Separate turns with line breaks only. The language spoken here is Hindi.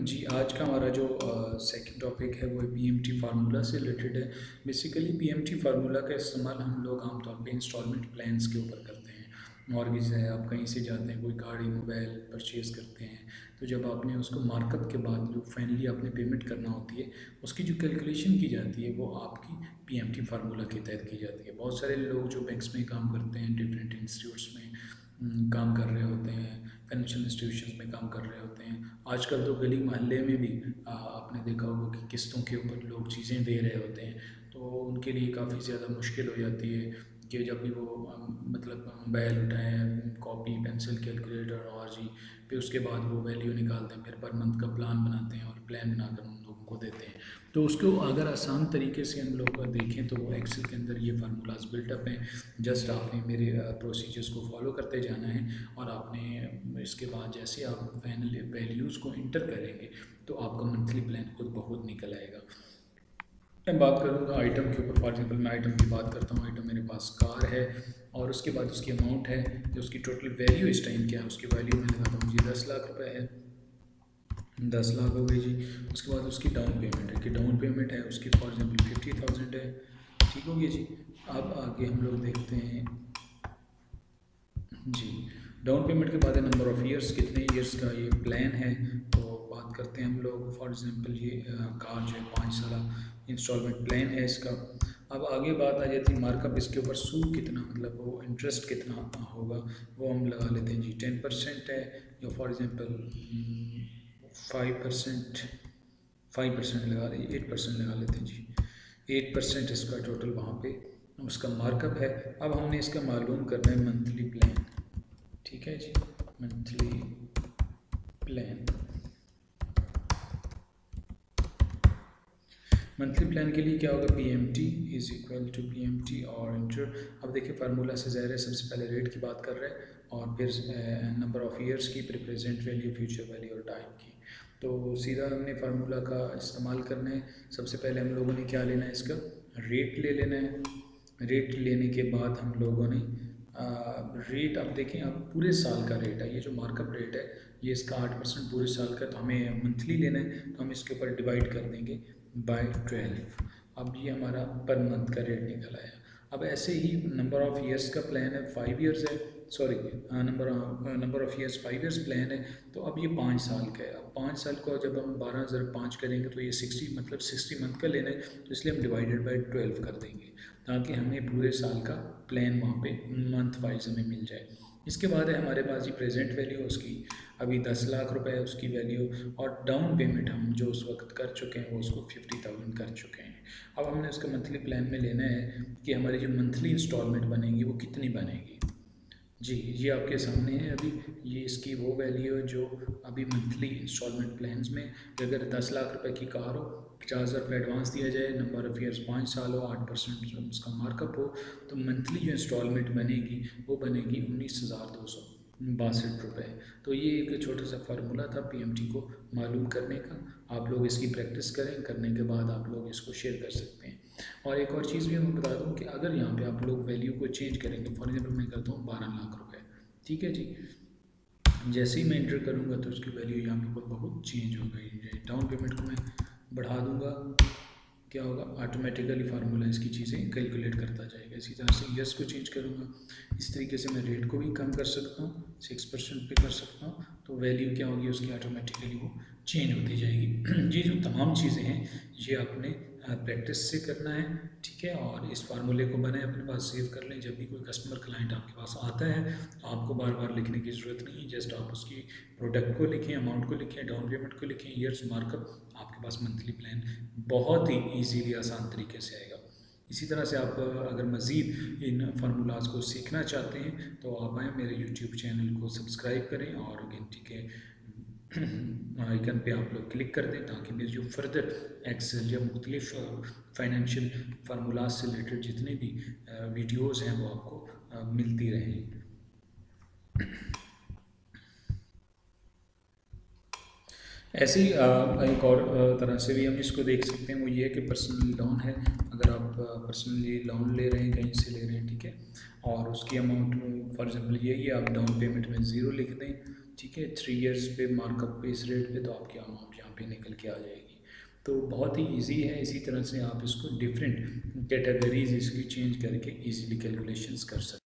जी, आज का हमारा जो सेकंड टॉपिक है वो पीएमटी फार्मूला से रिलेटेड है। बेसिकली पीएमटी फार्मूला का इस्तेमाल हम लोग आमतौर पे इंस्टॉलमेंट प्लान्स के ऊपर करते हैं। मॉर्गेज है, आप कहीं से जाते हैं, कोई गाड़ी मोबाइल परचेज़ करते हैं, तो जब आपने उसको मार्कअप के बाद जो फाइनली आपने पेमेंट करना होती है, उसकी जो कैलकुलेशन की जाती है वो आपकी पीएमटी फार्मूला के तहत की जाती है। बहुत सारे लोग जो बैंक्स में काम करते हैं, डिफरेंट इंस्टीट्यूट्स में काम कर रहे होते हैं, फाइनेंशियल इंस्टीट्यूशंस में काम कर रहे होते हैं। आजकल तो गली मोहल्ले में भी आपने देखा होगा कि किस्तों के ऊपर लोग चीज़ें दे रहे होते हैं, तो उनके लिए काफ़ी ज़्यादा मुश्किल हो जाती है कि जब भी वो मतलब मोबाइल उठाएँ, कॉपी पेंसिल कैलकुलेटर और जी, फिर उसके बाद वो वैल्यू निकालते हैं, फिर पर मंथ का प्लान बनाते हैं और प्लान बनाकर उन लोगों को देते हैं। तो उसको अगर आसान तरीके से हम लोग देखें तो वो एक्सेल के अंदर ये फार्मूलाज बिल्टअप हैं। जस्ट आपने मेरे प्रोसीजर्स को फॉलो करते जाना है और आपने इसके बाद जैसे आप फाइनल वैल्यूज़ को इंटर करेंगे तो आपका मंथली प्लान खुद बहुत निकल आएगा। मैं बात करूँगा आइटम के ऊपर। फॉर एग्जांपल मैं आइटम की बात करता हूँ। आइटम मेरे पास कार है और उसके बाद उसकी अमाउंट है, जो उसकी टोटल वैल्यू इस टाइम क्या है, उसकी वैल्यू मैं लगाता हूँ जी 10 लाख रुपए है। 10 लाख हो गई जी। उसके बाद उसकी डाउन पेमेंट है कि डाउन पेमेंट है उसकी फॉर एग्जांपल 50,000 है। ठीक हो गया जी। अब आगे हम लोग देखते हैं जी, डाउन पेमेंट के बाद है नंबर ऑफ़ ईयर्स, कितने ईयर्स का ये प्लान है। तो बात करते हैं हम लोग। फॉर एग्जांपल ये कार जो है 5 साल इंस्टॉलमेंट प्लान है इसका। अब आगे बात आ जाती है मार्कअप इसके ऊपर सूद कितना, मतलब वो इंटरेस्ट कितना होगा, वो हम लगा लेते हैं जी 10% है, या फॉर एग्जांपल 5%, 5% लगा लीजिए, 8% लगा लेते हैं जी। 8% इसका टोटल वहाँ पे उसका मार्कअप है। अब हमने इसका मालूम करना है मंथली प्लान। ठीक है जी, मंथली प्लान। मंथली प्लान के लिए क्या होगा, P M T is equal to P M T और इंटर। अब देखिए फार्मूला से ज़ाहिर है सबसे पहले रेट की बात कर रहे हैं और फिर नंबर ऑफ़ ईयर्स की, फिर प्रेजेंट वैल्यू, फ्यूचर वैल्यू और टाइम की। तो सीधा हमने फार्मूला का इस्तेमाल करना है। सबसे पहले हम लोगों ने क्या लेना है, इसका रेट ले लेना है। रेट लेने के बाद हम लोगों ने रेट, अब देखें अब पूरे साल का रेट है, ये जो मार्कअप रेट है ये इसका 8% पूरे साल का, तो हमें मंथली लेना है तो हम इसके ऊपर डिवाइड कर देंगे बाय 12। अब ये हमारा पर मंथ का रेट निकल आया। अब ऐसे ही नंबर ऑफ़ ईयर्स का प्लान है 5 ईयर्स है, sorry number of years 5 years plan है, तो अब ये 5 साल का है। अब 5 साल को जब हम 12,500 करेंगे तो ये 60 मतलब 60 मंथ का लेना है, तो इसलिए हम डिवाइडेड बाय 12 कर देंगे ताकि हमें पूरे साल का प्लान वहाँ पे मंथ वाइज हमें मिल जाए। इसके बाद है हमारे पास ये प्रेजेंट वैल्यू, उसकी अभी 10 लाख रुपए है उसकी वैल्यू, और डाउन पेमेंट हम जो उस वक्त कर चुके हैं वो उसको 50,000 कर चुके हैं। अब हमने उसका मंथली प्लान में लेना है कि हमारी जो मंथली इंस्टॉलमेंट बनेगी वो कितनी बनेगी। जी, ये आपके सामने है अभी, ये इसकी वो वैल्यू है जो अभी मंथली इंस्टॉलमेंट प्लान्स में, अगर 10 लाख रुपए की कार हो, 50,000 रुपये एडवांस दिया जाए, नंबर ऑफ़ ईयर्स 5 साल हो, 8% उसका मार्कअप हो, तो मंथली जो इंस्टॉलमेंट बनेगी वो बनेगी 19,262 रुपये। तो ये एक छोटा सा फार्मूला था पीएमटी को मालूम करने का। आप लोग इसकी प्रैक्टिस करें, करने के बाद आप लोग इसको शेयर कर सकते हैं। और एक और चीज़ भी मैं बता दूं कि अगर यहाँ पे आप लोग वैल्यू को चेंज करेंगे, फॉर एग्जांपल मैं करता हूँ 12 लाख रुपए, ठीक है जी, जैसे ही मैं एंटर करूँगा तो उसकी वैल्यू यहाँ पे बहुत चेंज हो गई। डाउन पेमेंट को मैं बढ़ा दूँगा, क्या होगा, ऑटोमेटिकली फार्मूला इसकी चीज़ें कैलकुलेट करता जाएगा। इसी तरह से ईयर्स को चेंज करूँगा, इस तरीके से मैं रेट को भी कम कर सकता हूँ, 6% पे कर सकता हूँ, तो वैल्यू क्या होगी उसकी ऑटोमेटिकली वो चेंज होती जाएगी। ये जो तमाम चीज़ें हैं ये आपने प्रैक्टिस से करना है, ठीक है। और इस फार्मूले को बनाए अपने पास सेव कर लें। जब भी कोई कस्टमर क्लाइंट आपके पास आता है तो आपको बार बार लिखने की ज़रूरत नहीं है, जस्ट आप उसकी प्रोडक्ट को लिखें, अमाउंट को लिखें, डाउन पेमेंट को लिखें, ईयर्स, मार्कअप, आपके पास मंथली प्लान बहुत ही ईजीली आसान तरीके से आएगा। इसी तरह से आप अगर मज़ीद इन फार्मूलाज को सीखना चाहते हैं तो आप आएँ मेरे यूट्यूब चैनल को सब्सक्राइब करें और घंटी के आइकन पे आप लोग क्लिक कर दें ताकि मेरी जो फर्दर एक्सेल या मुख्तलिफ फाइनेंशियल फार्मूलाज से रिलेटेड जितने भी वीडियोज़ हैं वो आपको मिलती रहें। ऐसे ही एक और तरह से भी हम इसको देख सकते हैं, वो ये है कि पर्सनल लोन है। अगर आप पर्सनली लोन ले रहे हैं, कहीं से ले रहे हैं, ठीक है, और उसकी अमाउंट फॉर एग्जांपल ये आप डाउन पेमेंट में 0 लिख दें, ठीक है, 3 इयर्स पे मार्कअप पे इस रेट पे, तो आपकी अमाउंट यहाँ पे निकल के आ जाएगी। तो बहुत ही इजी है। इसी तरह से आप इसको डिफरेंट कैटेगरीज इसकी चेंज करके इजीली कैलकुलेशंस कर सकते हैं।